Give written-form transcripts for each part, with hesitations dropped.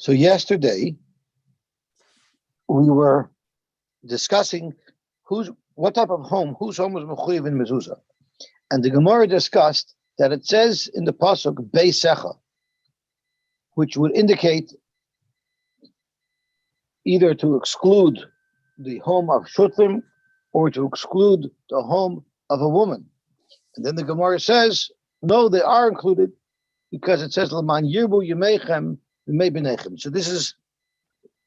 So yesterday we were discussing what type of home, whose home was mechuyev in mezuzah, and the Gemara discussed that it says in the pasuk beisecha, which would indicate either to exclude the home of shutlim or to exclude the home of a woman. And then the Gemara says, no, they are included because it says Laman Yirbu Yemechem V'mei B'nechem. So this is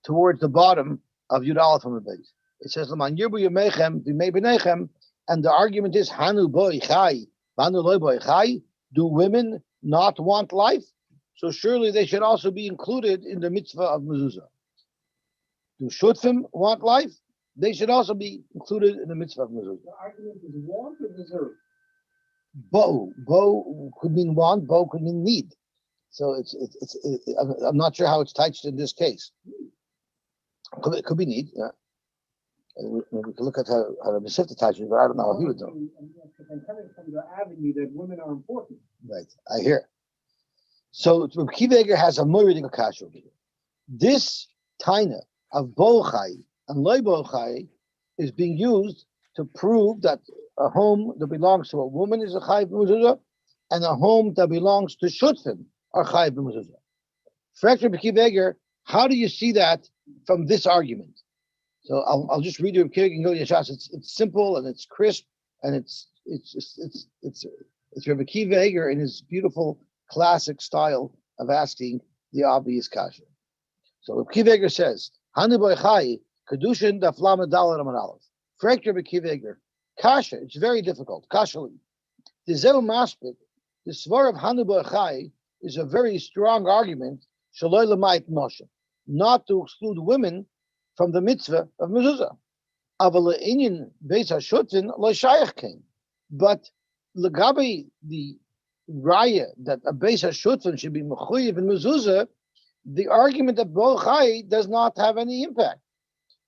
towards the bottom of Yud Aleph from the base. It says Laman Yirbu Yemechem V'mei B'nechem, and the argument is Hanu Boi Chai, Vanu Loi Boi Chai. Do women not want life? So surely they should also be included in the mitzvah of mezuzah. Do shutfim want life? They should also be included in the mitzvah of mezuzah. The argument is want or deserve? Bo could mean want, bo could mean need. So I'm not sure how it's touched in this case. It could be need, yeah. We can look at how the Mesivta touches it, but I don't know how he would do it. I'm coming from the avenue that women are important. Right, I hear. So Kiva Eger has a more reading of kasha over here. This taina of bochai and loy bochai is being used to prove that a home that belongs to a woman is a chayiv b'mezuzah, and a home that belongs to shutfim are chayiv b'mezuzah. Fracture Kiva Eger, how do you see that from this argument? So I'll just read you and go to Yashas. It's simple and it's crisp and it's Rebbe Kiva Eger in his beautiful classic style of asking the obvious kasha. So Rebbe Kiva Eger says, "Hanu boichai kedushin daflama dalar amanalav." Correct, Rebbe Kiva Eger. Kasha, it's very difficult. Kashali. The zeu maspik, the svar of Hanu boichai is a very strong argument. Shaloi lemayit noshe, not to exclude women from the mitzvah of mezuzah. Aval inyan beis hashutin lo shayach came, but legabe the raya that a beis hashutin should be mechuyev in mezuzah, the argument of bochai does not have any impact.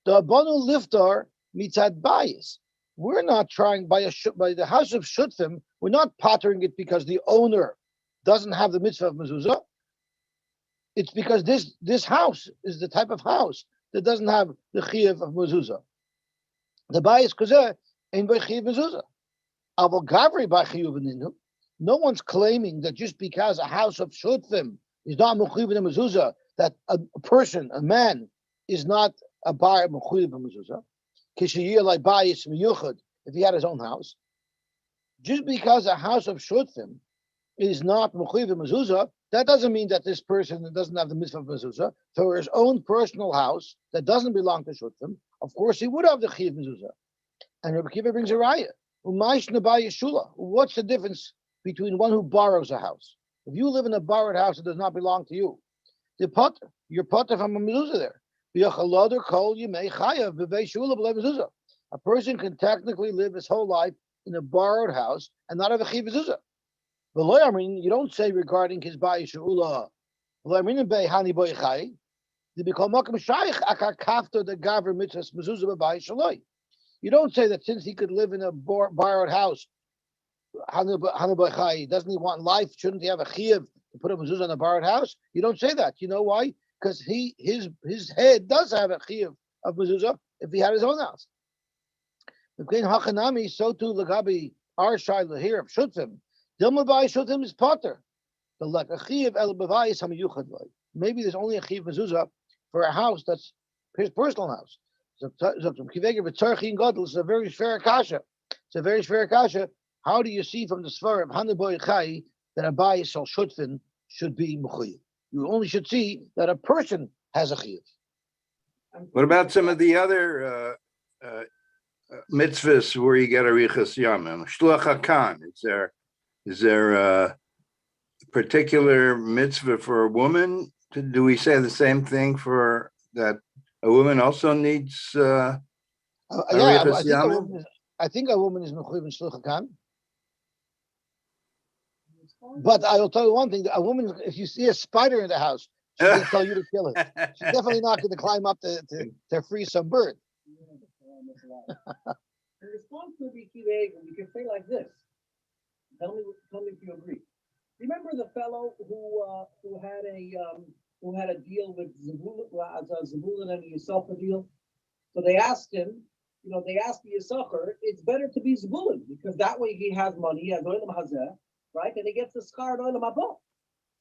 The abanu liftar mitzad bayis. We're not trying by the house of shutfim. We're not pottering it because the owner doesn't have the mitzvah of mezuzah. It's because this house is the type of house that doesn't have the chiyuv of mezuzah. The bayis kozeh ain't by chiyuv mezuzah. Aval gavri by chiyuv ninu. No one's claiming that just because a house of shutfim is not mechuyev in mezuzah, that a person, a man, is not a bar mechuyev in mezuzah. Kishiyir like bayis miyuchad, if he had his own house. Just because a house of shutfim is not mechuyev in mezuzah, that doesn't mean that this person doesn't have the mitzvah of mezuzah. For his own personal house that doesn't belong to shutfim, of course he would have the chiyuv mezuzah. And Rebbe Kiva brings a raya. What's the difference between one who borrows a house? If you live in a borrowed house that does not belong to you, you're potter from a mezuzah there. A person can technically live his whole life in a borrowed house and not have a chiyuv mezuzah. You don't say regarding his bayis she'ula. You don't say that since he could live in a borrowed house, doesn't he want life? Shouldn't he have a chiyuv to put a mezuzah on a borrowed house? You don't say that. You know why? Because his head does have a chiyuv of mezuzah if he had his own house. So too lagabi our shayla here of shutfim. Dilma bayis shutfim is potter. But like a chiyuv el b'vayis hamiyuchad loy. Maybe there's only a chiyuv mezuzah for a house that's his personal house. So it's a very fair kasha. It's a very fair kasha. How do you see from the svar of Hanu boichai that a bayis al shutfin should be mechuyev? You only should see that a person has a chiyuv. What about some of the other mitzvahs where you get a riches yamim? Shluach hakan. Is there a particular mitzvah for a woman? Do we say the same thing for that? A woman also needs I think a woman is mechuyev in shluach hakan. But I will tell you one thing: a woman, if you see a spider in the house, she's going to tell you to kill it. She's definitely not going to climb up to free some bird. In response to the Kiva Eger, we can say like this. Tell me if you agree. Remember the fellow who who had a deal with Zebulun and the Yisachar deal. So they asked him, they asked the Yisachar, it's better to be Zebulun because that way he has money, he has Olam Hazeh, right? And he gets the schar and Olam Haba.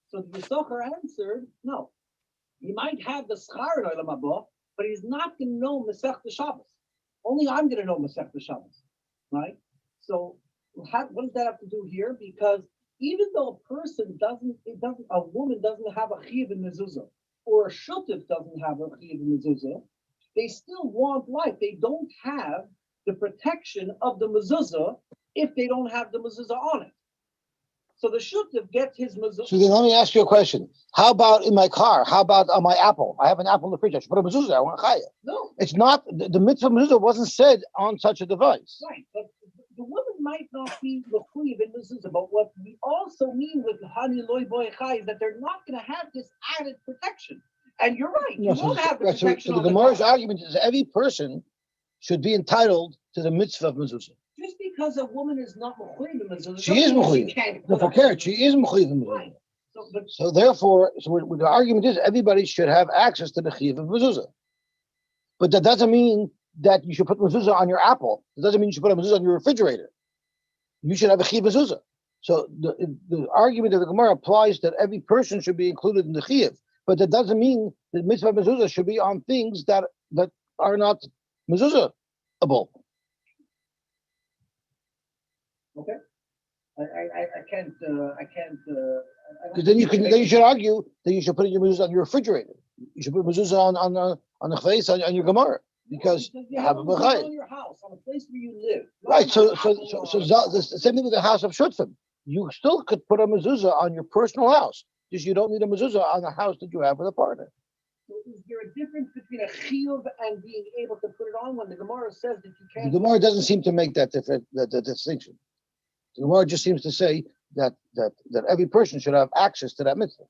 So the Yisachar answered, no, he might have the schar and Olam Haba, but he's not going to know Masech the Shabbos. Only I'm going to know Masech the Shabbos, right? So what does that have to do here? Because even though a woman doesn't have a chiv in mezuzah, or a shultif doesn't have a chiv in mezuzah, they still want life. They don't have the protection of the mezuzah if they don't have the mezuzah on it. So the shultif gets his mezuzah. So then let me ask you a question. How about in my car? How about on my apple? I have an apple in the fridge. I should put a mezuzah. I want to chaya. No. It's not, the mitzvah mezuzah wasn't said on such a device. Right, but the woman might not be mechuyev in mezuzah, but what we also mean with hani loy boy chai is that they're not going to have this added protection. And you're right, you won't have the protection. So the Gemara's argument is every person should be entitled to the mitzvah of mezuzah. Just because a woman is not mechuyev in mezuzah, she is mechuyev. No, for care, she is mechuyev in mezuzah. Right. So therefore, the argument is everybody should have access to the chiyuv of mezuzah. But that doesn't mean that you should put mezuzah on your apple. It doesn't mean you should put a mezuzah on your refrigerator. You should have a chiyuv mezuzah. So the argument of the Gemara applies that every person should be included in the chiyuv. But that doesn't mean that mitzvah mezuzah should be on things that are not mezuzah-able. Okay. I can't. Because then you should argue that you should put your mezuzah on your refrigerator. You should put mezuzah on the face on your Gemara because you have a mezuzah on your house, on a place where you live. Right. So the same thing with the house of shutfim. You still could put a mezuzah on your personal house. Just you don't need a mezuzah on the house that you have with a partner. So is there a difference between a chiyuv and being able to put it on when the Gemara says that you can't? The Gemara doesn't seem to make that distinction. The Gemara just seems to say that every person should have access to that mitzvah.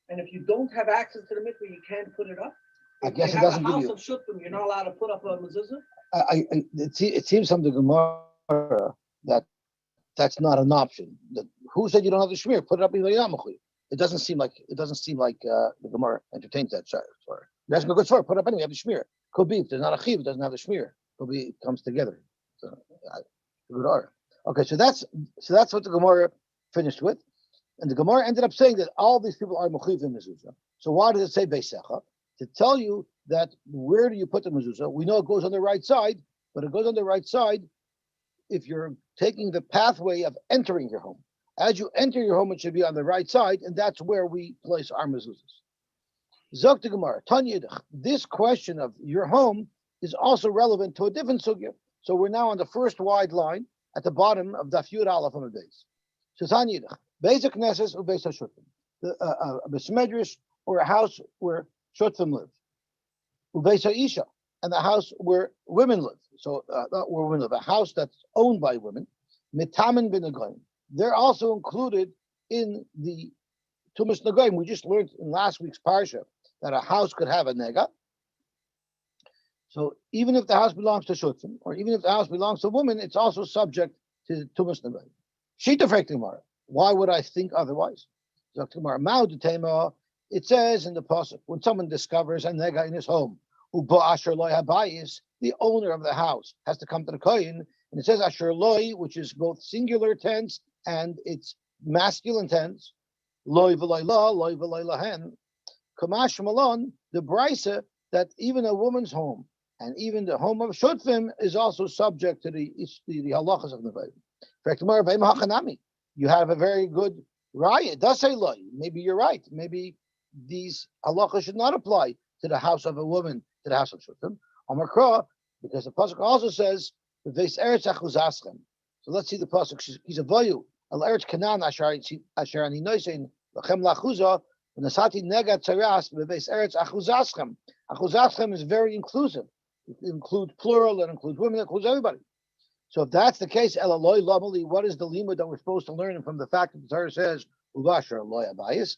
And if you don't have access to the mitzvah, you can't put it up? I guess it doesn't give you. House of shutfim, you're not allowed to put up a mezuzah? It seems from the Gemara that that's not an option. Who said you don't have the shmir? Put it up in the yamachui. It doesn't seem like the Gemara entertains that. Sorry, you're asking a good story. Put it up anyway. You have the shmir. Could be if there's not a chiv, it doesn't have the shmir. Could be it comes together. So good order. Okay, so that's what the Gemara finished with, and the Gemara ended up saying that all these people are mechuyev in mezuzah. So why does it say beisecha? To tell you that where do you put the mezuzah? We know it goes on the right side, but it goes on the right side if you're taking the pathway of entering your home. As you enter your home, it should be on the right side, and that's where we place our mezuzahs. Zok the Gemara, Tanya, this question of your home is also relevant to a different sugya. So we're now on the first wide line at the bottom of Daf Yud Aleph on the base. So Tanya, Beis HaKnesses or Beis HaShutfim, a Beis Medrash or a house where Shutfim live, Ubeis HaIsha, and the house where women live. So not where women live, a house that's owned by women, Mitamen B'Nagayim. They're also included in the Tumas Nagayim. We just learned in last week's parsha that a house could have a nega. So even if the house belongs to Shutfim, or even if the house belongs to a woman, it's also subject to Tumas Nagayim. Shita Frektimar. Why would I think otherwise? It says in the pasuk when someone discovers a nega in his home, the owner of the house has to come to the kohen, and it says asher loy, which is both singular tense and it's masculine tense. Loy v'loy la, loy v'loy lahen. Kamash malon, the brisa that even a woman's home and even the home of shutfim is also subject to the halachas of the You have a very good raya. It does say loy. Maybe you're right. Maybe these halachas should not apply to the house of a woman, to the house of shutfim. Because the pasuk also says the veis eretz achuzaschem. So let's see the pasuk. He's a vayu al eretz kanan asher ani noisein lachem lachuza v'nasati nega tzaras veis eretz achuzaschem. Achuzaschem is very inclusive. It includes plural. It includes women. It includes everybody. So if that's the case, elaloi lamali, what is the limud that we're supposed to learn from the fact that the Torah says uvasher loy abayis?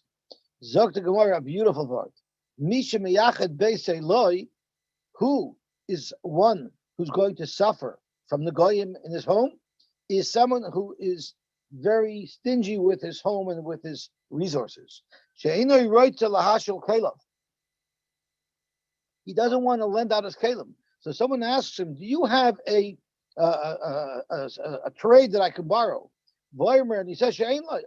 Zok the Gemara, a beautiful word. Misha miyached beisei loy, who is one who's going to suffer from the goyim in his home, is someone who is very stingy with his home and with his resources. She'enoi roitze lahashil kelav. He doesn't want to lend out his kelim. So someone asks him, "Do you have a trade that I can borrow?" And he says,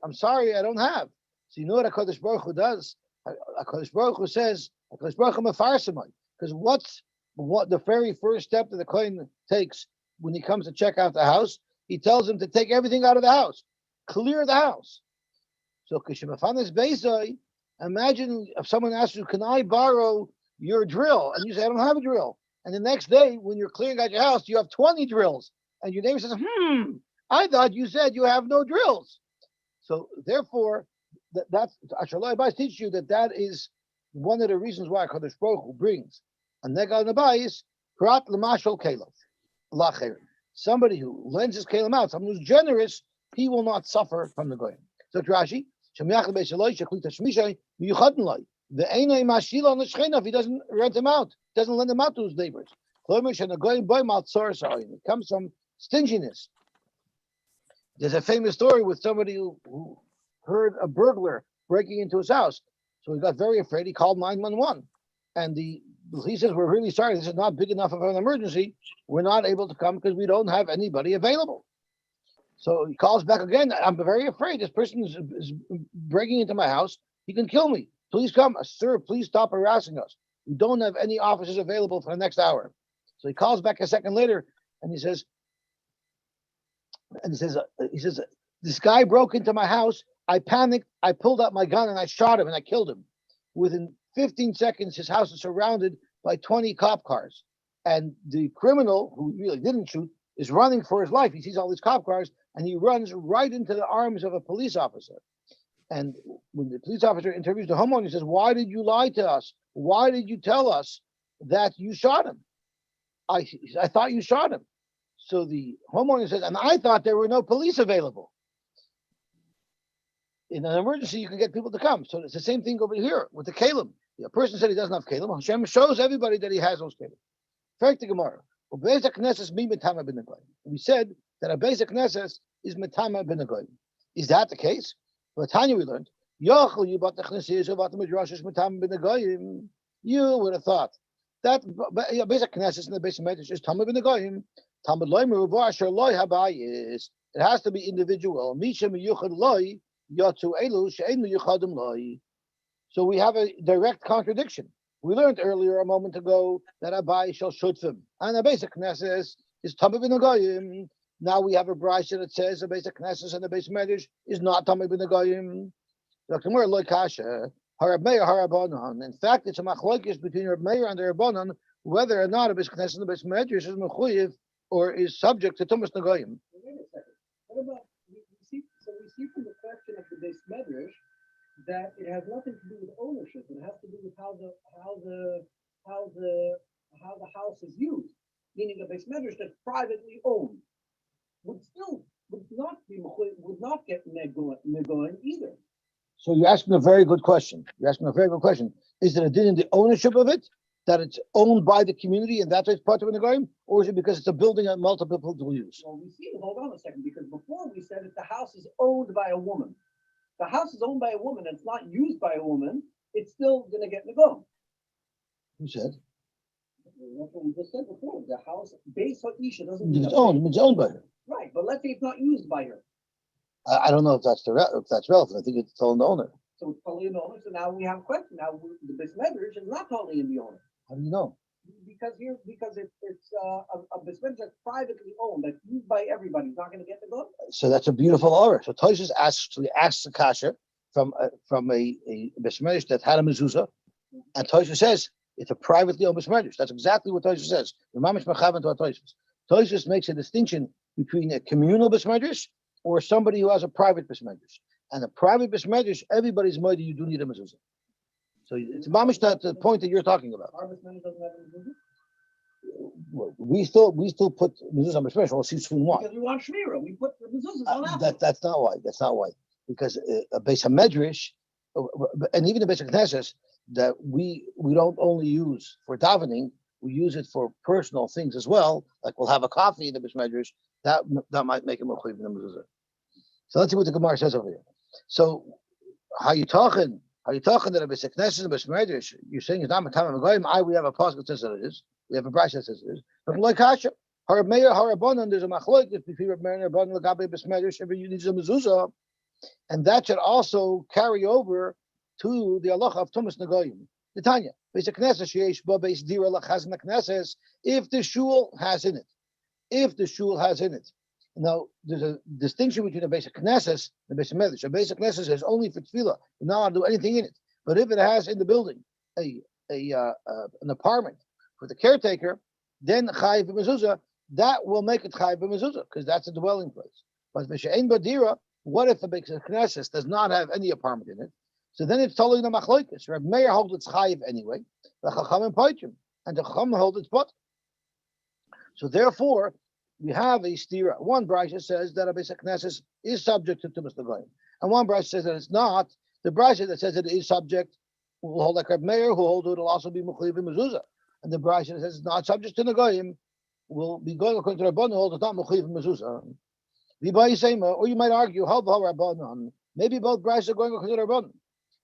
"I'm sorry, I don't have." So you know what HaKadosh Baruch Hu does? HaKadosh Baruch Hu says, HaKadosh Baruch Hu mefarsimai. Because what the very first step that the kohen takes when he comes to check out the house, he tells him to take everything out of the house, clear the house. So Kishmafanis Bezai, imagine if someone asks you, "Can I borrow your drill?" And you say, "I don't have a drill." And the next day, when you're clearing out your house, you have 20 drills. And your neighbor says, "I thought you said you have no drills." So therefore, that's Ashalai Bais teaches you that is one of the reasons why Kadosh Baruch Hu brings a nega nabayis prat lemashal kelav lacher. Somebody who lends his kelim out, someone who's generous, he will not suffer from the goyim. So Rashi, the einay mashila on the shechina if he doesn't rent him out, doesn't lend him out to his neighbors. It comes from stinginess. There's a famous story with somebody who heard a burglar breaking into his house. So he got very afraid. He called 911. And he says, "We're really sorry. This is not big enough of an emergency. We're not able to come because we don't have anybody available." So he calls back again. "I'm very afraid. This person is breaking into my house. He can kill me. Please come. Sir, please stop harassing us. We don't have any officers available for the next hour." So he calls back a second later and he says, "This guy broke into my house. I panicked. I pulled out my gun and I shot him and I killed him. Within 15 seconds, his house is surrounded by 20 cop cars. And the criminal, who really didn't shoot, is running for his life. He sees all these cop cars and he runs right into the arms of a police officer. And when the police officer interviews the homeowner, he says, "Why did you lie to us? Why did you tell us that you shot him? I thought you shot him." So the homeowner says, "And I thought there were no police available. In an emergency, you can get people to come." So it's the same thing over here with the kelim. A person said he doesn't have kelim. Hashem shows everybody that he has those kelim. Fact the Gemara. We said that a basic knesses is metama ben goyim. Is that the case? But Tanya we learned. You would have thought that basic knesses and the basic medrash is tamid ben goyim. Tamid loymer uvar asher loy habayis. It has to be individual. So we have a direct contradiction. We learned earlier a moment ago that Abai shall shutfim, and a basic knesses is tamid ben goyim. Now we have a brayso that says the basic knesses and the basic medrash is not tamid ben goyim. In fact, it's a machlokes between Reb Meir and the Rabbanan whether or not a basic knesses and the basic medrash is mechuyev or is subject to tumas negoyim. Wait a second. What about we see from the question of the base medrash that it has nothing to do with ownership. It has to do with how the house is used. Meaning a base medrash that's privately owned would not get negoin either. So you're asking a very good question. Is it a din in the ownership of it, that it's owned by the community and that's why it's part of the negoim, or is it because it's a building that multiple people will use? Well, hold on a second, because before we said that the house is owned by a woman. The house is owned by a woman and it's not used by a woman, it's still going to get negoim. Who said? That's what we just said before. The house, Beis Ha'isha doesn't mean it's owned by her. Right, but let's say it's not used by her. I don't know if that's relevant. I think it's totally the owner. So it's totally in the owner. So now we have a question. Now the base medrash is not totally in the owner. How do you know? Because it's a base medrash that's privately owned, that's used by everybody. It's not going to get the go. So that's a beautiful aura. So Toshis asks the kasha from a base medrash that had a mezuzah, and Toshis says it's a privately owned base medrash. That's exactly what Toshis says. Toshis makes a distinction between a communal base medrash or somebody who has a private base medrash. And a private base medrash, everybody's money, you do need a mezuzah. So it's mamish the point that you're talking about. Our base medrash doesn't have a mezuzah? We still put mezuzah on base medrash. We'll see soon why. Because we want shmira. We put the mezuzahs on that. That's not why. Because a base medrash, and even the basic knesses, that we don't only use for davening, we use it for personal things as well. Like we'll have a coffee in the base medrash. That might make him a chuv in the mezuzah. So let's see what the Gemara says over here. So how you talking? How you talking that a Beis Knesset and Beis Medrash? You're saying it's not Matam Megoyim. We have a pasuk that says that it is. We have a brayso that says it is. But like Kasha, Har Meir Har Rabbanan, there's a machlokes between Reb Meir and Rabbanan Lagabe Beis Medrash. Every you need a mezuzah, and that should also carry over to the halacha of Tumas Negoyim. The Tanya, Beis Knesset sheyesh ba Beis Dira lachaz Knesses. If the shul has in it, Now, there's a distinction between a basic knesses and a basic medrash. A basic knesses is only for tefillah. You're not allowed to do anything in it. But if it has in the building an apartment for the caretaker, then chayiv b'mezuzah, that will make it chayiv b'mezuzah because that's a dwelling place. But v'she'ein badira, what if a basic knesses does not have any apartment in it? So then it's totally the machlokes. Reb Meir holds it's chayiv anyway. The chachamim poitrim, and the chacham holds it's pot. So therefore, we have a stira. One brayso says that a Beis Knesset is subject to Tumas Negoyim, and one brayso says that it's not. The brayso that says it is subject will hold like Reb Meir, who holds it will also be mechuyev mezuzah, and the brayso that says it's not subject to Negoyim will be going according to Rabbanan, who holds it's not mechuyev mezuzah. Or you might argue, how Rabbanan? Maybe both braysos are going according to Rabbanan.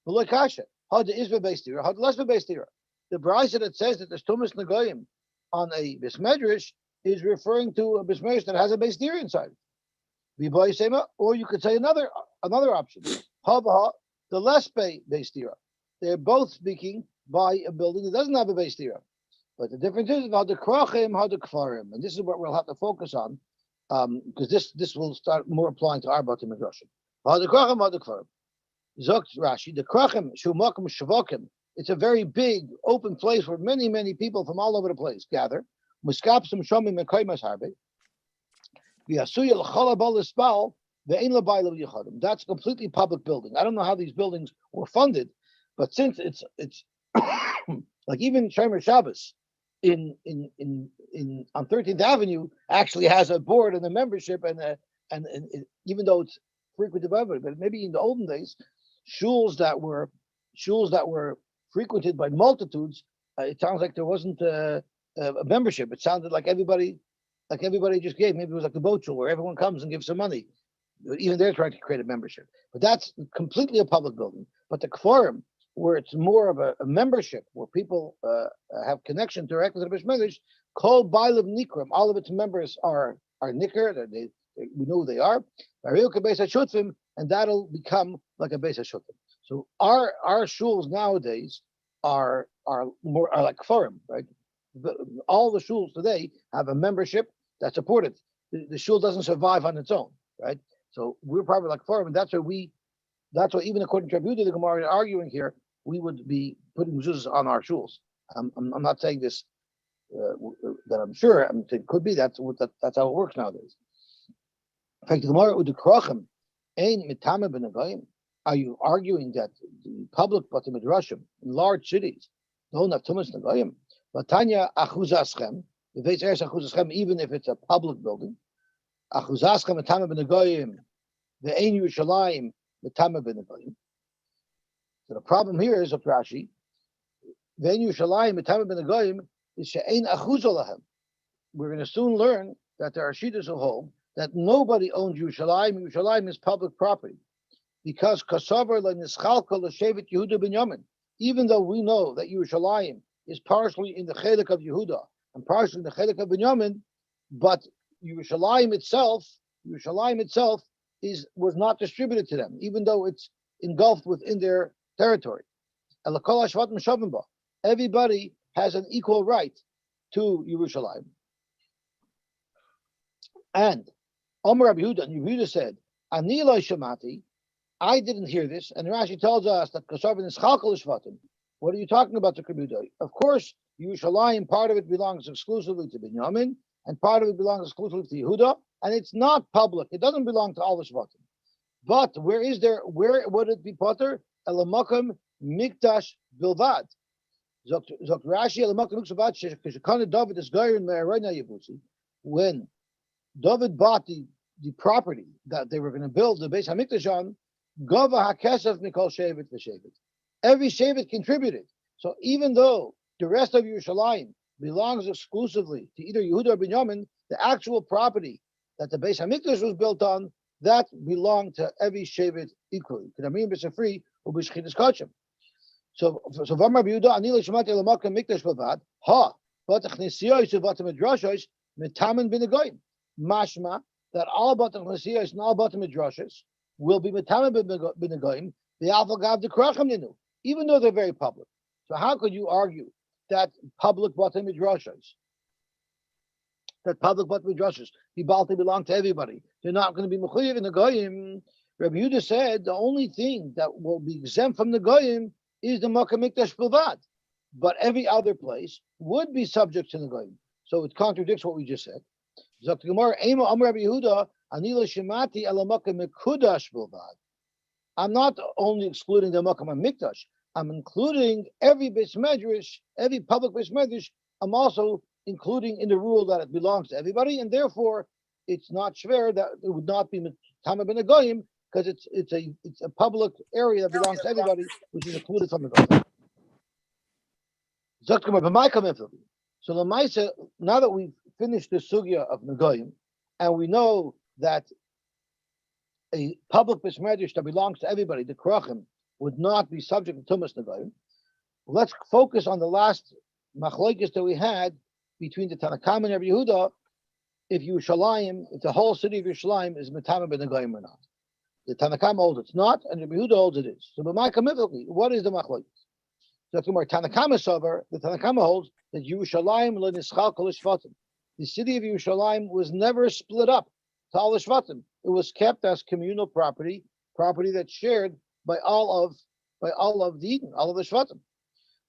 But look, Kasha, how the is beis tira, how the less beis tira. The brayso that says that there's Tumas Negoyim on a Beis Medrash is referring to a Beis Medrash that has a beis tira inside. Or you could say another option. The less beis tira. They're both speaking by a building that doesn't have a beis tira. But the difference is how the krachim, how the kfarim, and this is what we'll have to focus on, because this will start more applying to our Batim Midrashim. How the krachim, how the kfarim. Zokt Rashi, the krachim shumakim shavakim. It's a very big open place where many people from all over the place gather. Muskapsum shomim mekaymas harbe. V'asuya l'chalabal l'spal ve'ein l'bayla v'yichadim. That's a completely public building. I don't know how these buildings were funded, but since it's like even Shomer Shabbos in on 13th Avenue actually has a board and a membership and even though it's frequented by everybody, but maybe in the olden days, shuls that were frequented by multitudes, it sounds like there wasn't a membership. It sounded like everybody just gave. Maybe it was like the boat shul where everyone comes and gives some money. Even they're trying to create a membership. But that's completely a public building. But the kfarim, where it's more of a membership, where people have connection directly to the Beis Medrash, called Bailav Nikram. All of its members are Nikr. We know who they are. And that'll become like a Beis HaShutim. So our shuls nowadays are like kfarim, right? All the shuls today have a membership that's supported. The shul doesn't survive on its own, right? So we're probably like kfarim, and that's why even according to Rabbi Yehuda, the Gemara arguing here, we would be putting mezuzahs on our shuls. I'm not saying this that I'm sure. I'm saying it could be that's how it works nowadays. In fact, the Gemara with the krachim ain mitame b'negoyim. Are you arguing that the public Batim Midrashim in large cities don't have Tumas Negoyim? Vatanya achuzaschem, the Beis Eretz achuzaschem, even if it's a public building, achuzaschem mitame b'negoyim, the ein Yerushalayim mitame b'negoyim. So the problem here is, Rashi, the ein Yerushalayim mitame b'negoyim is she'ein achuzolahem. We're going to soon learn that there are shittas who hold that nobody owns Yerushalayim. Yerushalayim is public property. Because Kasavar leNischalka l'Shevet Yehuda Binyamin, even though we know that Yerushalayim is partially in the Chelik of Yehuda and partially in the Chelik of Binyamin, but Yerushalayim itself was not distributed to them, even though it's engulfed within their territory. Everybody has an equal right to Yerushalayim. And Omer Rabbi Yehuda, and Rabbi Yehuda said, Ani lo shamati, I didn't hear this, and Rashi tells us that Kasavin is Chalkal Shvatim. What are you talking about, the Kabbalah? Of course, Yerushalayim, part of it belongs exclusively to Binyamin, and part of it belongs exclusively to Yehuda, and it's not public. It doesn't belong to all the Shvatim. But where would it be Potter? Elamakam Mikdash Bilvad. Zok Rashi Elamakam Mikdash Bilvad. David is Gairin Me'arayna Yebusi. When David bought the property that they were going to build the Beis Hamikdash on, Gava HaKesef Mikol Shevet V'Shevet. Every Shevet contributed. So even though the rest of Yerushalayim belongs exclusively to either Yehuda or Binyamin, the actual property that the Beis Hamikdash was built on that belonged to every shevet equally. So Vamar Yehuda Anila Shemati Lamakam Mikdash Bavad Ha Batach Nisiyos Vatam Midrashos Mitaman Binagoyim. Mashma that all Batach Nisiyos and all Batam Midrashos will be Mitaman Binagoyim. The Alpha Gav the Kracham Ninu, even though they're very public. So how could you argue that public Batam Midrashos, the Balti belong to everybody? They're not going to be Mechuyev in the Goyim. Rabbi Yehuda said the only thing that will be exempt from the Goyim is the Makkah Mikdash Bilvad, but every other place would be subject to the Goyim. So it contradicts what we just said. Zok Gemara, Ema Amar Rabbi Yehuda, Anila Shemati Ela Makkah Mikudash Bilvad. I'm not only excluding the Makkah Mikdash, I'm including every Beis Medrash, every public Beis Medrash. I'm also including in the rule that it belongs to everybody, and therefore it's not shver that it would not be Tama ben Goyim, because it's a public area that belongs to everybody, which is included from the Goyim. So Lamaisa, now that we've finished the sugya of Negoyim, and we know that a public Beis Medrash that belongs to everybody, the Krachim, would not be subject to Tumas Negoyim, let's focus on the last machlokes that we had between the Tanakam and Rabbi Yehuda, if the whole city of Yerushalayim is Metama ben Negoyim or not. The Tanakam holds it's not, and Rabbi Yehuda holds it is. So, what is the machlokes? So, Tanakam Sover, the Tanakam holds that Yerushalayim leNischal kol Shvatim. The city of Yerushalayim was never split up to all the Shvatim. It was kept as communal property that's shared by all of the Eden, all of the Shvatim.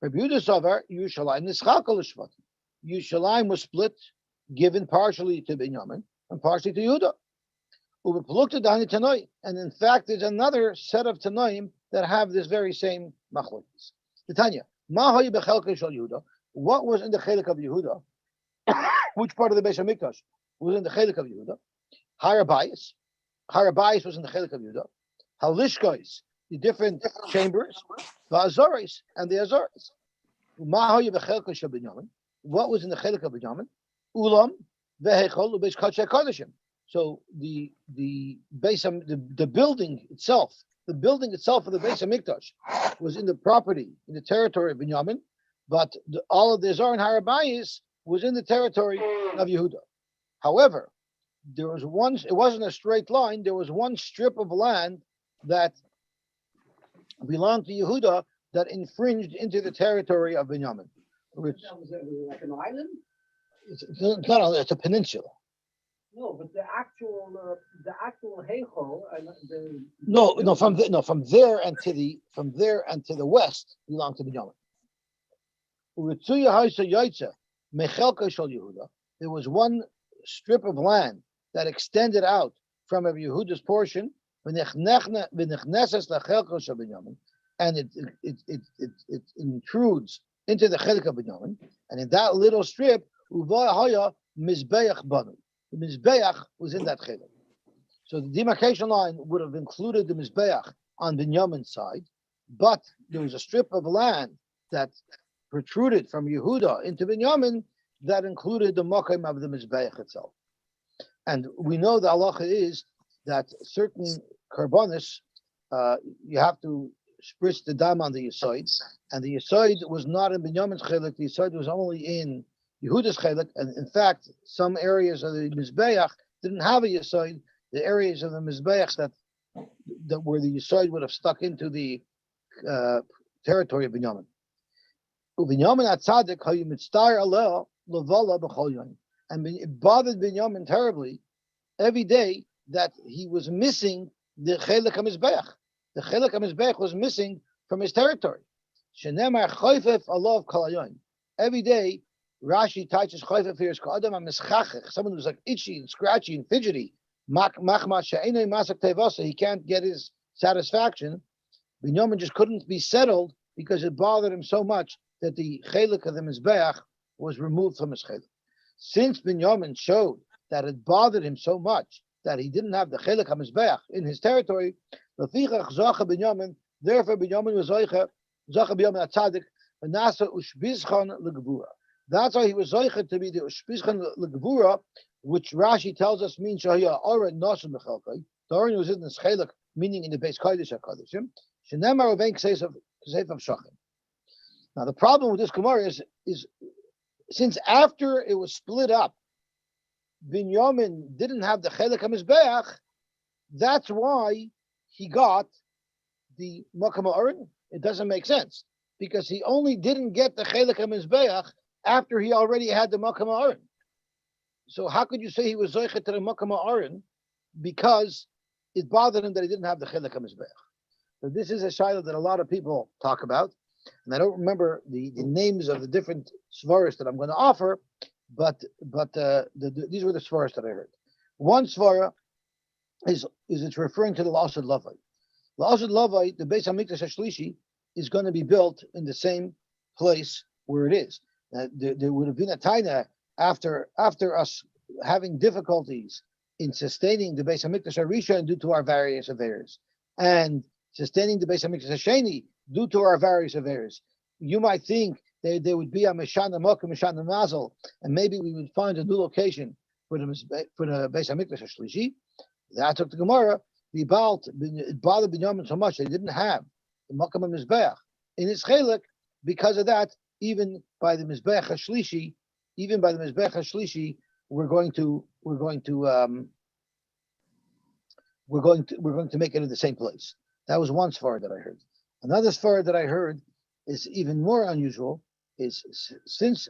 Rabbi Yehuda Sover, Yerushalayim Nischal kol Shvatim. Yerushalayim was split, given partially to Binyamin and partially to Yehuda. And in fact, there's another set of Tanoim that have this very same machlokes. The Tanya, what was in the chelik of Yehuda? Which part of the Beis Hamikdash was in the chelik of Yehuda? Harabayis was in the chelik of Yehuda. Halishkois, the different chambers, the Azoris and the Azoris. What was in the chelik of Binyamin? Ulam vehechol ubeis kodesh kodeshim. So the building itself of the Beis Hamikdash was in the property, in the territory of Binyamin, but all of the Zor and Harabayis was in the territory of Yehuda. However, it wasn't a straight line, there was one strip of land that belonged to Yehuda that infringed into the territory of Binyamin. Was like an island? It's a peninsula. No, but the actual heichal from there and to the west belong to Binyamin. There was one strip of land that extended out from Rabbi Yehuda's portion, and it intrudes into the chelik of Binyamin, and in that little strip, the Mizbeach was in that chelik. So the demarcation line would have included the Mizbeach on Binyamin's side, but there was a strip of land that protruded from Yehuda into Binyamin that included the Mokim of the Mizbeach itself. And we know the halacha is that certain karbonis, you have to spritz the dam on the Yesod, and the Yesod was not in Binyamin's chelik, the Yesod was only in Yehuda's chelik, and in fact, some areas of the Mizbeach didn't have a Yesod. The areas of the Mizbeach that where the Yesod would have stuck into the territory of Binyamin. Binyamin atzadik hayu mitztar alel levala b'chol yom, and it bothered Binyamin terribly every day that he was missing the chelik HaMizbeach. The chelik HaMizbeach was missing from his territory. Shenemar choifef alav kol hayom. Every day, Rashi touches choifef here is ka'adam ha'mischachech, someone who's like itchy and scratchy and fidgety. Machma she'enei masak tevasa, he can't get his satisfaction. Binyamin just couldn't be settled because it bothered him so much that the chelik of the Mizbeach was removed from his chelik. Since Binyamin showed that it bothered him so much that he didn't have the chelik HaMizbeach in his territory, lefichach zacha Binyamin, therefore Binyamin was zacha Binyamin atzadik, v'nasa ushbizchan legvura. That's why he was zacha to be the ushbizchan legvura, which Rashi tells us means shahya ora nasan bechelkai. The Oren was in the Schelek, meaning in the base Kodesh HaKodeshim. Shenemar Uvein Kseif of Shachim. Now the problem with this Gemara is since after it was split up, Binyamin didn't have the Chelek HaMizbeach, that's why he got the Makam Oren. It doesn't make sense because he only didn't get the Chelek HaMizbeach after he already had the Makam Oren. So how could you say he was Zoichet to the Makam Oren because it bothered him that he didn't have the Chelek HaMizbeach? So this is a shayla that a lot of people talk about, and I don't remember the names of the different svaras that I'm going to offer, but these were the svaras that I heard. One svara is it's referring to the La'asad Lavai. La'asad Lavai, the Beis HaMikdash HaShlishi, is going to be built in the same place where it is. There would have been a taina after us having difficulties in sustaining the Beis HaMikdash HaRishon due to our various affairs, and sustaining the Beis HaMikdash HaSheni due to our various affairs. You might think there would be a Meshana Mokum, Meshana Mazel, and maybe we would find a new location for the Beis HaMikdash HaShlishi. That took the Gemara. It bothered Binyamin so much they didn't have the Mokum and Mizbeach in his Chelek. Because of that, even by the Mizbeach HaShlishi, we're going to make it in the same place. That was one svara that I heard. Another svara that I heard is even more unusual. Is since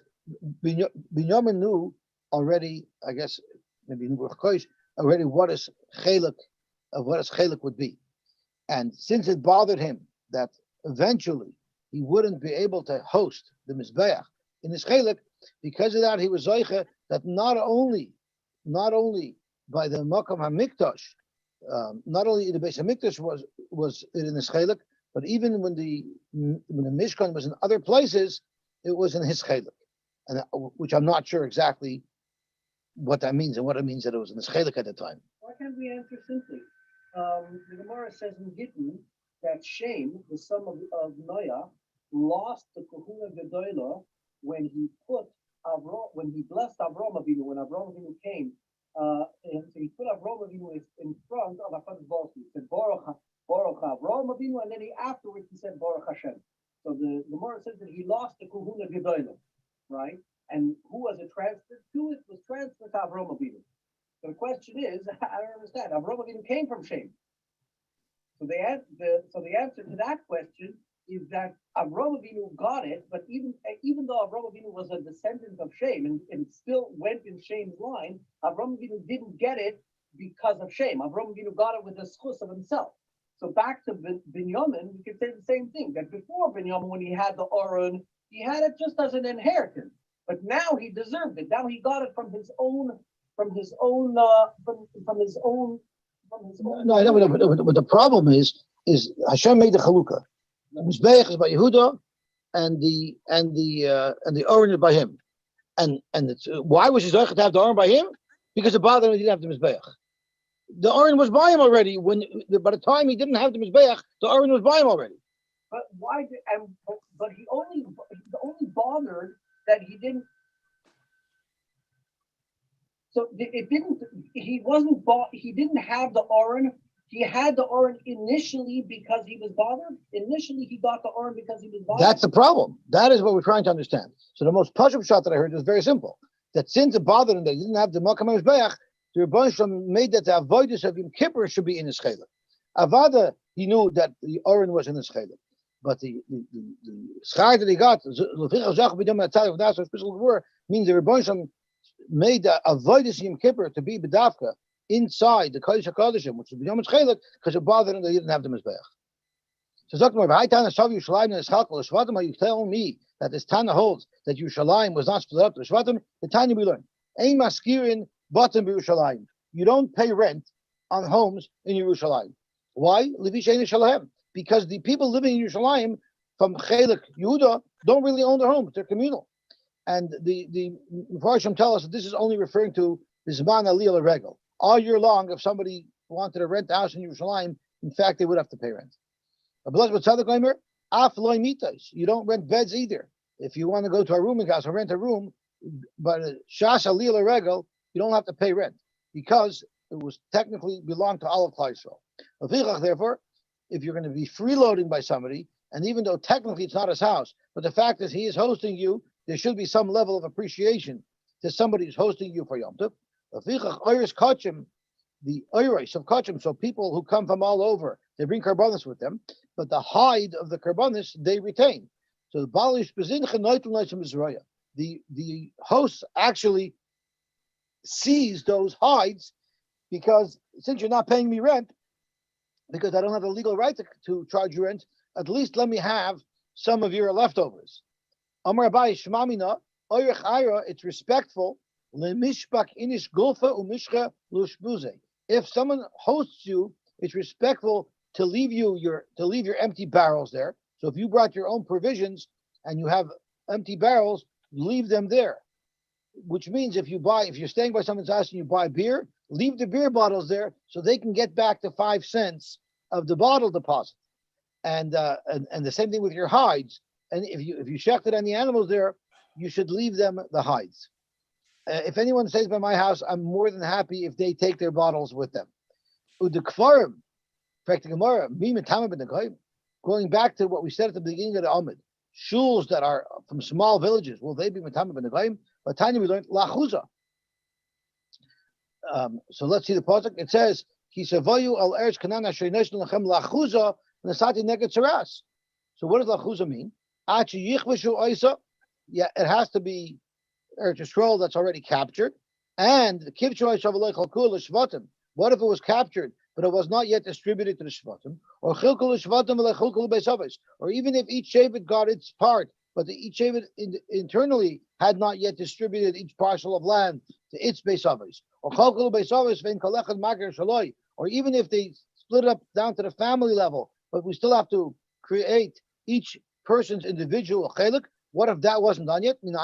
Binyamin knew already, I guess maybe already what his chelek would be, and since it bothered him that eventually he wouldn't be able to host the mizbeach in his chelek, because of that he was zoiche that not only by the makam hamikdash, not only the Beis Hamikdash was it in his chelek, but even when the Mishkan was in other places, it was in his chelek, and which I'm not sure exactly what that means and what it means that it was in his chelek at the time. Why can't we answer simply? The Gemara says in Gittin that Shem, the son of Noah, lost the Kahuna Gedolah when he blessed Avram Avinu, when Avram Avinu came. And so he put Avram Avinu in front of HaKadosh Baruch Hu. He said Baruch Avram Avinu, and then afterwards he said Baruch Hashem. So the Gemara says that he lost the Kahuna Gedolah, right? And who was it transferred to? It was transferred to Avram Avinu. So the question is, I don't understand. Avram Avinu came from Shem. So the answer to that question is that Avram Avinu got it, but even though Avram Avinu was a descendant of Shem and still went in Shem's line, Avram Avinu didn't get it because of Shem. Avram Avinu got it with the schus of himself. So back to Binyamin, we could say the same thing, that before Binyamin, when he had the Oron, he had it just as an inheritance. But now he deserved it. Now he got it from his own. No, I know, but the problem is Hashem made the chalukah. The mizbeach is by Yehuda, and the Oren is by him. And why was he zocheh to have the Oren by him? Because it bothered him he didn't have the mizbeach. The Oren was by him already. By the time he didn't have the mizbeach, the Oren was by him already. But why? But he only bothered that he didn't. So it didn't. He wasn't. He didn't have the Oren. He had the Oren initially because he was bothered. Initially, he got the Oren because he was bothered. That's the problem. That is what we're trying to understand. So the most pashut shot that I heard was very simple. That since it bothered him that he didn't have the Makam HaMizbeach, the Rebbeinu Shalom made that the avodas of Yom Kippur should be in his chelek. Avada, he knew that the Oren was in his chelek, but the schar that he got, that's a special word, means the Rebbeinu Shalom made the avodas Yom Kippur to be bedavka inside the Kodesh HaKodeshim, which is Binyamin's chelek, because it bothered him that he didn't have the Mizbeach. So you tell me that this Tana holds that Yerushalayim was not split up to Shvatim. The Tanya we learned, Ein maskirin batim b'Yerushalayim. You don't pay rent on homes in Yerushalayim. Why? Because the people living in Yerushalayim from Chelek Yehuda don't really own their homes; they're communal. And the Mepharshim tell us that this is only referring to the Zman Aliyah Regel. All year long, if somebody wanted to rent a house in Yerushalayim, in fact, they would have to pay rent. You don't rent beds either. If you want to go to a rooming house or rent a room, but Shas Aliyah Regel, you don't have to pay rent because It was technically belonged to all of Klal Yisrael. Therefore, if you're going to be freeloading by somebody, and even though technically it's not his house, but the fact is he is hosting you, there should be some level of appreciation to somebody who's hosting you for Yom Tov. The Oyros of Kachim, so people who come from all over, they bring karbanis with them, but the hide of the karbanis they retain. So the host actually sees those hides, because since you're not paying me rent, because I don't have the legal right to charge you rent, at least let me have some of your leftovers. Amar Abai Shmamina, Oyrech Ira, it's respectful. Lemishpak inish gulfa umishcha lushbuze. If someone hosts you, it's respectful to leave your empty barrels there. So if you brought your own provisions and you have empty barrels, leave them there. Which means if you're staying by someone's house and you buy beer, leave the beer bottles there so they can get back the 5 cents of the bottle deposit. And the same thing with your hides. And if you shechted any animals there, you should leave them the hides. If anyone stays by my house, I'm more than happy if they take their bottles with them. Going back to what we said at the beginning of the Amid, shuls that are from small villages, will they be metamim b'negoyim? But Tanya, we learned lachuza. So let's see the pasuk. It says, "Ki savoyu al eretz Canaan asher neshnu lachem lachuza v'nasati neged tzaras." So what does lachuza mean? Achi yichveshu oisa. Yeah, it has to be Eretz Yisrael that's already captured, and the kivchu oisa v'loy chalkul l'shvatim. What if it was captured, but it was not yet distributed to the shvatim, or chilkul l'shvatim v'loy chilkul beisavis, or even if each shevet got its part, but each shevet internally had not yet distributed each parcel of land to its beisavis, or chilkul beisavis v'in kalechad mager shaloi, or even if they split it up down to the family level, but we still have to create each person's individual chelik. What if that wasn't done yet? You're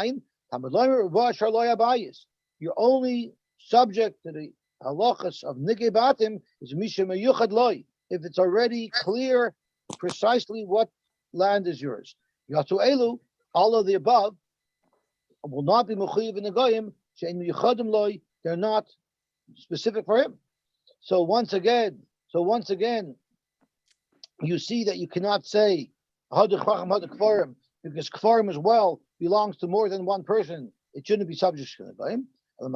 only subject to the halachas of nigei batim is misha meyuchad loy, if it's already clear precisely what land is yours. Yatu elu, all of the above will not be mechuyev in the goyim shein meyuchadim loy. They're not specific for him. So once again, you see that you cannot say hadach chacham hadach kfarim, because kfarim as well belongs to more than one person. It shouldn't be subject to him. We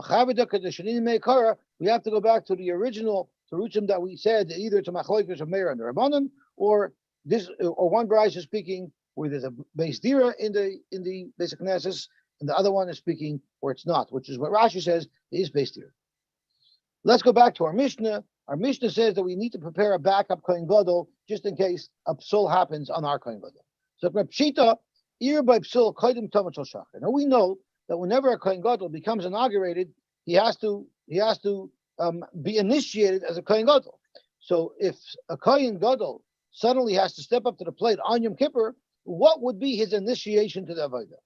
have to go back to the original terutzim that we said, either to Machlokes or Meir and the Rabbanan, or one brayso is speaking where there's a beis dira in the basic Knesses, and the other one is speaking where it's not, which is what Rashi says is beis dira. Let's go back to our Mishnah. Our Mishnah says that we need to prepare a backup kohen gadol just in case a psul happens on our kohen gadol. So pshita ir by psul kodim tamat shel shachar. Now we know that whenever a kohen gadol becomes inaugurated, he has to be initiated as a kohen gadol. So if a kohen gadol suddenly has to step up to the plate on Yom Kippur, what would be his initiation to the avodah?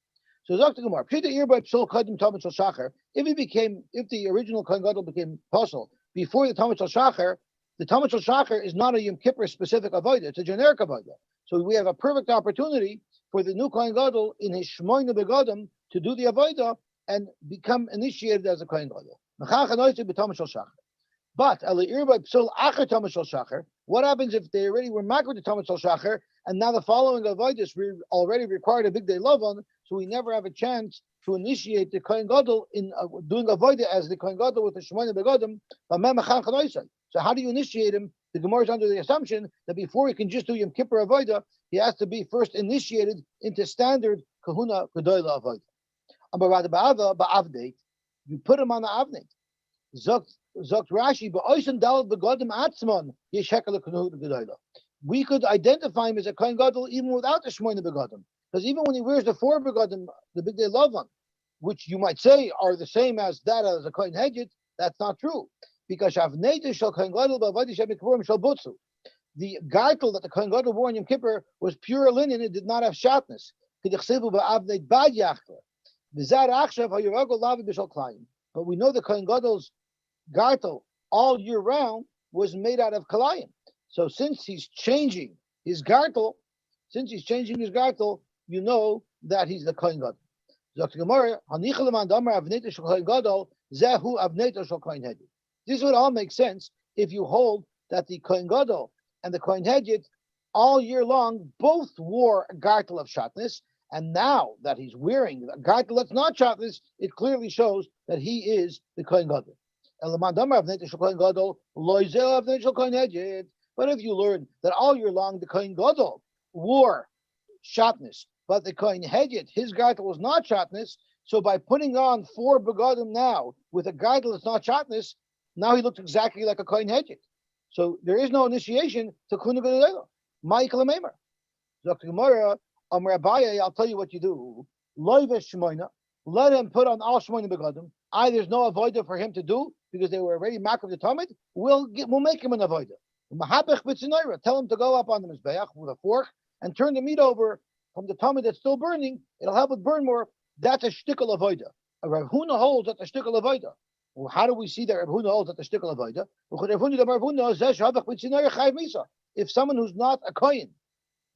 So Dr. Gemara, pshita ir by psul kodim tamat shel shachar. If the original kohen gadol became pasul before the tamat shel shachar, the tamat shel shachar is not a Yom Kippur specific avodah; it's a generic avodah. So we have a perfect opportunity for the new kohen gadol in his shmoyne begadim to do the avodah and become initiated as a kohen gadol. But what happens if they already were makar to tamat shel shachar, and now the following avodas already required a big day lavan, so we never have a chance to initiate the kohen gadol in doing avodah as the kohen gadol with the shmoyne begadim. So how do you initiate him? The Gemara is under the assumption that before he can just do Yom Kippur avodah, he has to be first initiated into standard kahuna gedola avodah. You put him on the avnei. Zokt Rashi, we could identify him as a kohen gadol even without the shmoyne begadim, because even when he wears the 4 begadim, the big day lavan, which you might say are the same as that as a kohen hedjit, that's not true. Because the gaitel that the kohen gadol wore in Yom Kippur was pure linen; it did not have shatnez. But we know the kohen gadol's gaitel all year round was made out of kalayim. So since he's changing his gaitel, you know that he's the kohen gadol. Dr. Gemara, zehu avnei shel kohen hedjit. This would all make sense if you hold that the Kohen Gadol and the Kohen Hedjit all year long both wore a gartel of shatnez, and now that he's wearing a gartel that's not shatnez, it clearly shows that he is the Kohen Gadol. But if you learn that all year long the Kohen Gadol wore shatnez, but the Kohen Hedjit, his gartel was not shatnez, so by putting on 4 begadim now with a gartel that's not shatnez, now he looks exactly like a Kohen Hedjit. So there is no initiation to Kuna Gadol. Michael Maimer. Dr. Gemara, Abaye, I'll tell you what you do. Let him put on all Shmoina begadim. There's no avoida for him to do because they were already marked of the Talmud. We'll make him an avoida. Tell him to go up on the Mizbeach with a fork and turn the meat over from the Talmud that's still burning. It'll help it burn more. That's a shtickle avoida. Rav Huna holds that the shtickle avoida. Well, how do we see that Rav Huna holds that the shtickle avoida? If someone who's not a kohen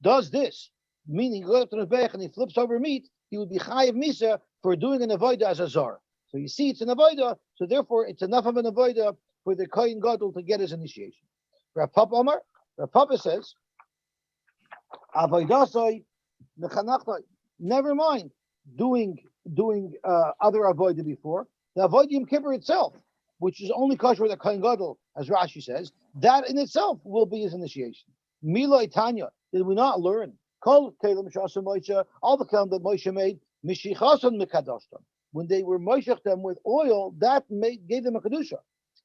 does this, meaning he goes up to the Mizbeach and he flips over meat, he would be chayiv misa for doing an avoida as a zar. So you see, it's an avoida, so therefore it's enough of an avoida for the kohen gadol to get his initiation. Rav Papa says, avoidasoi mechanachtai. Never mind doing other avoida before the avoida Yom Kippur itself, which is only kosher with a kohen gadol, as Rashi says. That in itself will be his initiation. Miloi Tanya, did we not learn? Kol kelim shasa Moshe, all the kelim that Moshe made, mishichason mekadoshtam. When they were moshech them with oil, that gave them a kedusha.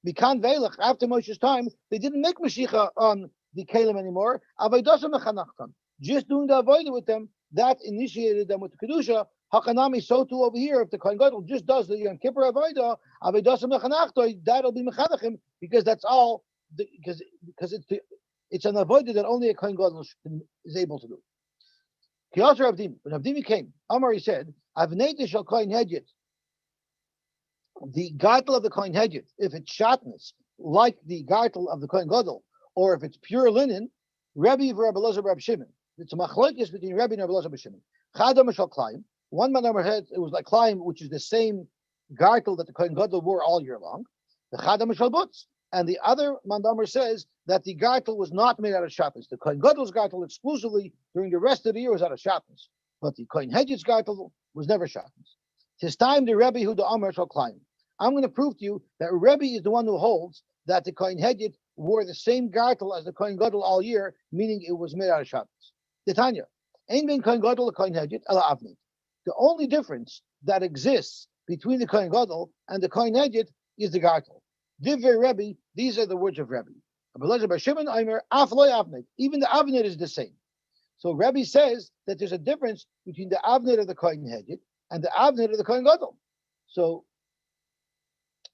Mikan veilach, after Moshe's time, they didn't make mashicha on the kelim anymore. Avoidasam mechanachtam. Just doing the avodah with them, that initiated them with the kedusha. Hakanami, so too over here, if the kohen gadol just does the Yom Kippur avodah, avoidasam mechanachtam, that'll be mechanachim because that's all. Because it's an avodah that only a kohen gadol is able to do. When Avdimi came, Amar, he said, "Avnei shel kohen hedjit." The gartel of the kohen hedjit, if it's shatnez, like the gartel of the kohen gadol, or if it's pure linen, Rebbe v'Rebbe Elazar Reb Shimon. It's a machlokes between Rebbe and Rebbe Elazar Reb Shimon. Chadam shel klayim. One man had it was like klayim, which is the same gartel that the kohen gadol wore all year long. The chadam shel butz. And the other Mandamer says that the gartel was not made out of shatnez. The Kohen Gadol's gartel exclusively during the rest of the year was out of shatnez. But the Kohen Hedjit's gartel was never shatnez. Tis time the Rebbe who the Amr shall climb. I'm going to prove to you that Rebbe is the one who holds that the Kohen Hedjit wore the same gartel as the Kohen Gadol all year, meaning it was made out of shatnez. Titania, Ein ben Kohen Gadol the Kohen Hedjit ela avnit. The only difference that exists between the Kohen Gadol and the Kohen Hedjit is the gartel. Divrei Rebbe, these are the words of Rebbe. Even the avnit is the same. So Rebbe says that there's a difference between the avnit of the Kohen Hedjit and the avnit of the Kohen Gadol. So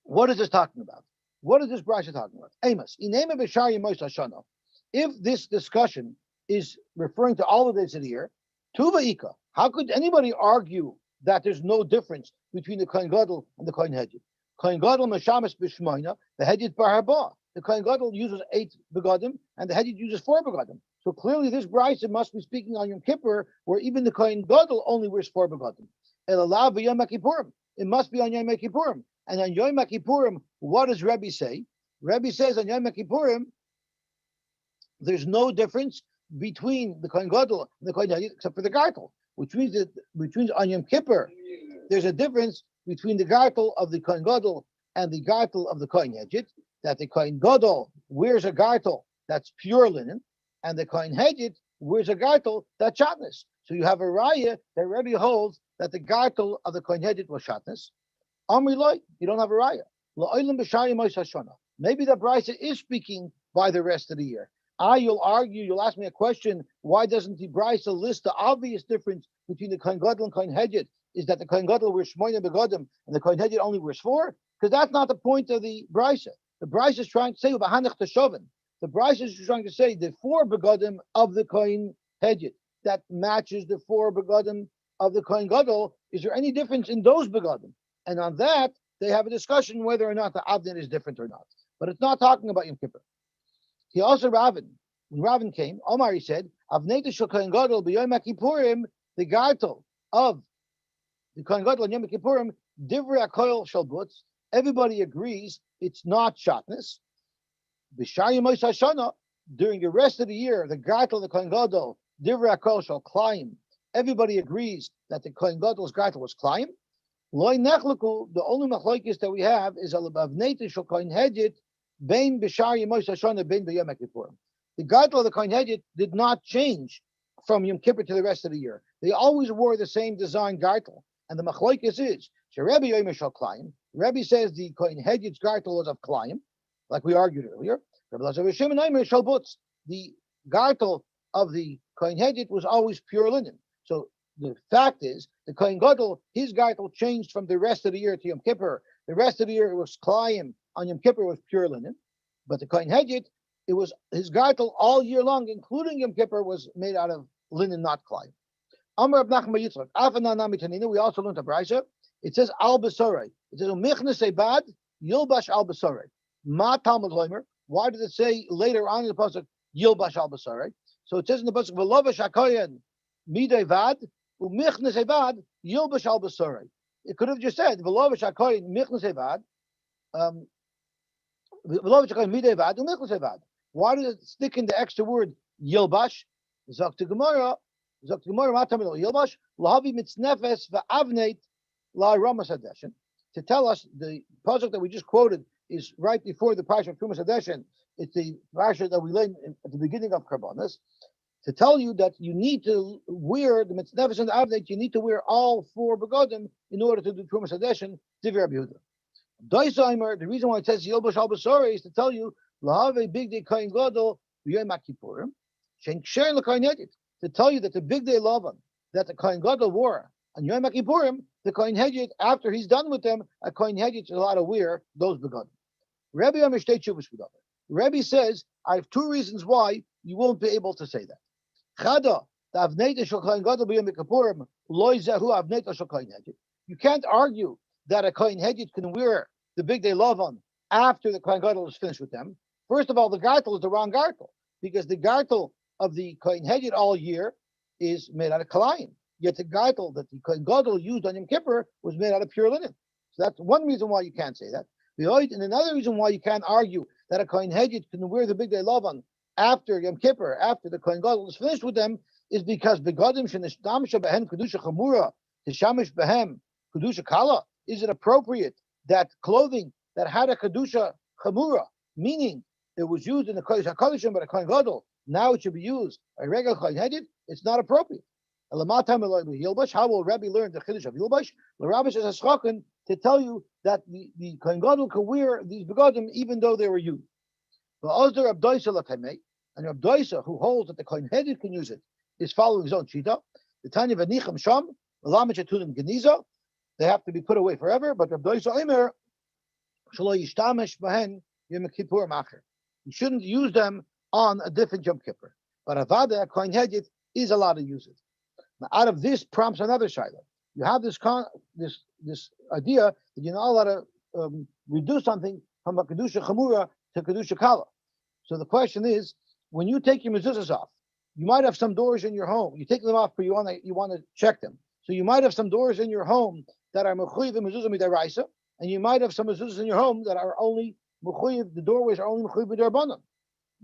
what is this talking about? What is this brasha talking about? Amos, if this discussion is referring to all of this in here, Tuva Ika, how could anybody argue that there's no difference between the Kohen Gadol and the Kohen Hedjit? Kohen Gadol Meshamis B'Shmoina, the Hedjit Bar Haba. The Kohen Gadol uses 8 begadim, and the Hedjit uses 4 begadim. So clearly, this brayso must be speaking on Yom Kippur, where even the Kohen Gadol only wears 4 begadim. Elalav b'Yom Kippurim. It must be on Yom Kippurim. And on Yom Kippurim, what does Rebbe say? Rebbe says on Yom Kippurim, there's no difference between the Kohen Gadol and the Kohen Hedjit except for the gartel, which means on Yom Kippur, there's a difference between the gartel of the Kohen Gadol and the gartel of the Kohen Hedjit, that the Kohen Gadol wears a gartel that's pure linen, and the Kohen Hedjit wears a gartel that's shatnez. So you have a raya that Rebbe holds that the gartel of the Kohen Hedjit was shatnez. Amri loy, you don't have a raya. Maybe the brayso is speaking by the rest of the year. You'll argue, you'll ask me a question, why doesn't the brayso list the obvious difference between the Kohen Gadol and Kohen Hedjit? Is that the Kohen Gadol wears Shmoina begadim and the Kohen Hedjit only wears 4? Because that's not the point of the brayso. The brayso is trying to say V'hanech teshoven. The brayso is trying to say the 4 begadim of the Kohen Hedjit that matches the 4 begadim of the Kohen Gadol. Is there any difference in those begadim? And on that, they have a discussion whether or not the avnit is different or not. But it's not talking about Yom Kippur. He also Ravin. When Ravin came, Omar, he said, Avnei shel Kohen Gadol b'Yom Kippurim, the gartel of the Kohen Gadol on Yom Kippurim, divrei hakoil shel butz, Everybody agrees it's not shatnez. B'shayim Moshe Hashanah, during the rest of the year, the gartel, the Kohen Gadol, divrei hakol shall climb. Everybody agrees that the Kohen Gadol's gartel was climb. Loi nechleku, the only machlokes that we have is alabav neitin shel Kohen Hedjit, bein b'shayim Moshe Hashanah, bein b'yom Kippurim. The gartel of the Kohen Hedjit did not change from Yom Kippur to the rest of the year. They always wore the same design gartel. And the machlokes is, Sherebbe Yomer shall climb. Rebbe says the Kohen Hedjit's gartel was of climb, like we argued earlier. The gartel of the Kohen Hedjit was always pure linen. So the fact is, the Kohen Gadol, his gartel changed from the rest of the year to Yom Kippur. The rest of the year it was klayim. On Yom Kippur was pure linen. But the Kohen Hedjit, it was his gartel all year long, including Yom Kippur, was made out of linen, not klayim. Amar Rab Nachman Yitzchak, Afana Nami Tanina, we also learned a brayso. It says al besorei. It says umichnes ebad yilbash al besorei. Ma Talmud Loimer. Why did it say later on in the pasuk yilbash al besorei? So it says in the pasuk v'lovash hakoyen midei vad umichnes ebad yilbash al besorei. It could have just said v'lovash hakoyen michnes ebad v'lovash hakoyen midei vad umichnes ebad. Why did it stick in the extra word yilbash? Zok to Gemara ma Talmud yilbash lahavi mitznefes v'avneit. To tell us the pasuk that we just quoted is right before the parsha of Trumas Hadeshin. It's the parsha that we learned at the beginning of Karbonis. To tell you that you need to wear the mitznefes and the avneit, you need to wear all four begodim in order to do Trumas Hadeshin. Divrei Rabbi Yehuda. Doisaimer, the reason why it says Yilbash al Basori is to tell you lahave big day Kohen Gadol b'yom Kippurim shein ksherin l'Kohen Hedjit, to tell you that the big day Lavan that the Kohen Gadol wore on Yom Kippurim, the Kohen Hedjit, after he's done with them, a Kohen Hedjit is allowed to wear those begodim. Rebbe says, I have two reasons why you won't be able to say that. Chada, the avnei shel Kohen Gadol b'yom Kippurim, lo zehu avnei shel Kohen Hedjit. You can't argue that a Kohen Hedjit can wear the big day Lavan after the Kohen Gadol is finished with them. First of all, the gartel is the wrong gartel, because the gartel of the Kohen Hedjit all year is made out of kalayim. Yet the gartel that the Kohen Gadol used on Yom Kippur was made out of pure linen. So that's one reason why you can't say that. And another reason why you can't argue that a Kohen Hedjit can wear the big day Lavan after Yom Kippur, after the Kohen Gadol is finished with them, is because begodim shenishtamsha behem kedusha chamura tishamish behem kedusha kala. Is it appropriate that clothing that had a kedusha chamura, meaning it was used in the Kodesh HaKodeshim by the Kohen Gadol, now it should be used by a regular Kohen Hedjit? It's not appropriate. How will Rabbi learn the Chiddush of Yilbash? The Rabbi says to tell you that the Kohen Gadol can wear these begodim even though they were used. And Rab Doisa, who holds that the Kohen Hedjit can use it, is following his own shita. The Tanya v'nicham sham, geniza. They have to be put away forever. But Rab Doisa Omer shelo yishtamesh behen Yom Kippur macher. You shouldn't use them on a different Yom Kippur. But Avada, Kohen Hedjit, is allowed to use it. Now, out of this prompts another shayla. You have this idea that you're not allowed to reduce something from a kedusha chamura to kedusha kala. So the question is, when you take your mezuzahs off, you might have some doors in your home. You take them off, but you want to check them. So you might have some doors in your home that are mechuyev mezuzah midaraisa, and you might have some mezuzahs in your home that are only mechuyev. The doorways are only mechuyev midarabanan.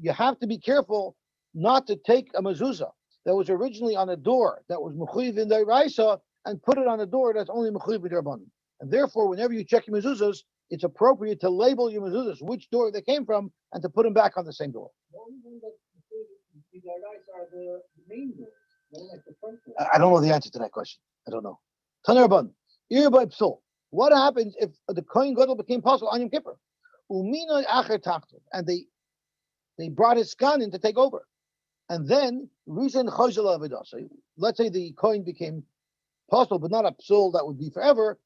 You have to be careful not to take a mezuzah that was originally on a door that was mechuyev in deraisa and put it on a door that's only mechuyev midarabanan. And therefore, whenever you check your mezuzahs, it's appropriate to label your mezuzahs which door they came from and to put them back on the same door. Are the main doors, like the front door. I don't know the answer to that question. I don't know. Taner Rabban, Irba Psul. What happens if the Kohen Gadol became possible on Yom Kippur? Umina acher tachto, and they brought his skan in to take over, and then reason chayzel avidasa. Let's say the Kohen became possible, but not a psul that would be forever.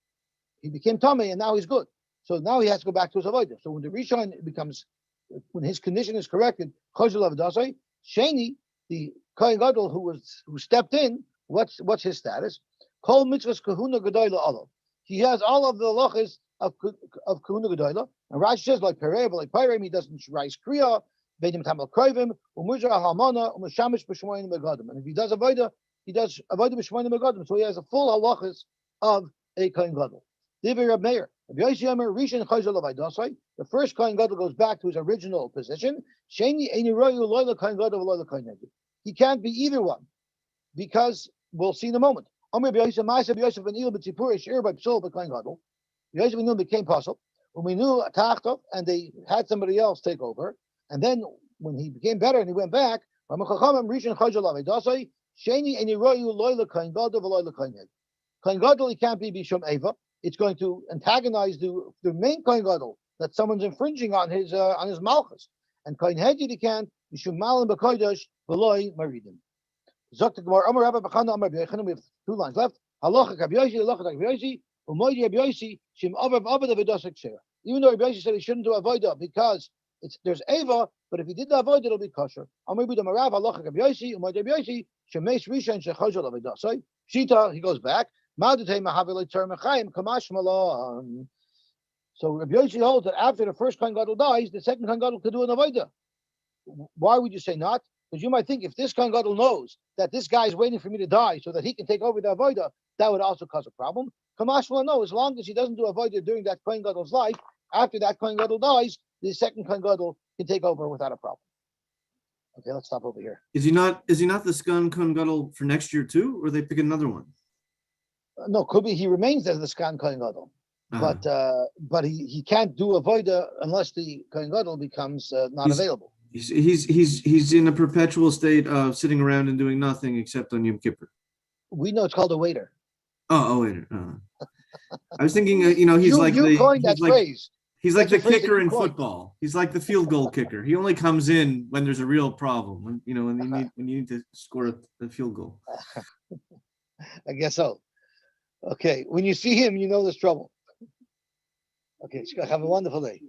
He became tamei, and now he's good. So now he has to go back to his avodah. So when the rishon becomes, when his condition is corrected, chayzel avidasa. Sheni, the Kohen Gadol who stepped in, what's his status? Kol mitzvahs kahuna gedola olav. He has all of the halachas of kahuna gedola. And Rashi says like Pereh, like Pirem, he doesn't rise kriya, beidim tamal kroivim, umuzra halmana, umashamish b'shmoyim begadim. And if he does avodah b'shmoyim begadim. So he has a full halachas of a Kohen Gadol. Divrei Rab Meir, Rabbi Yossi Omer, Rishon Chayzel Avaydosai. The first Kohen Gadol goes back to his original position. Sheni Eini Royu Loila Kohen Gadol Loila Kohen Hegi. He can't be either one, because we'll see in a moment. Omer Rabbi Yossi Ma'aseh Rabbi Yosef ben Ilah b'Tzipur Yishir by Psul b'Kohen Gadol. Rabbi Yosef ben Ilah became apostle. When we knew Tachtov, and they had somebody else take over, and then when he became better and he went back, Rishon Chayzel Avaydosai. Sheni Eini Royu Loila Kohen Gadol Loila Kohen Hegi. Kohen Gadol, he can't be Bishum Eva. It's going to antagonize the main Kohen Gadol, that someone's infringing on his malchus. And Kohen Hegi, he can't Bishum Malim B'Kodesh V'Loi Maridim. Zok the Gemara Amar Rabbi B'Chana Amar B'Yechana. We have 2 lines left. Halacha Rabbi Yossi, Halacha Rabbi Yossi, Umoidi Rabbi Yossi, Shim Avav Avada V'Dosek Shera. Even though Rabbi Yossi said he shouldn't do avoda because there's Eva, but if he did the avoda, it'll be kosher. Amar B'Dam Rav Halacha Rabbi Yossi, Umoidi Rabbi Yossi, Shemesh Rishon Shechajol Avodasai. Shita, he goes back. So Rabbi Yossi holds that after the first Kohen Gadol dies, the second Kohen Gadol could do an avoda. Why would you say not? Because you might think if this Kohen Gadol knows that this guy is waiting for me to die so that he can take over the avoda, that would also cause a problem. Kamashma, no, as long as he doesn't do avoda during that Kohen Gadol's life, after that Kohen Gadol dies, the second Kohen Gadol can take over without a problem. Okay, let's stop over here. Is he not the Skan Kohen Gadol for next year too, or they pick another one? No, could be he remains as the Skan Kohen Gadol, but he can't do avoda unless the Kohen Gadol becomes not available. He's in a perpetual state of sitting around and doing nothing except on Yom Kippur. We know it's called a waiter. Oh, waiter. I was thinking, he's coined that phrase. He's like the kicker in football. He's like the field goal kicker. He only comes in when there's a real problem. When you need to score a field goal. I guess so. Okay, when you see him, you know there's trouble. Okay, have a wonderful day.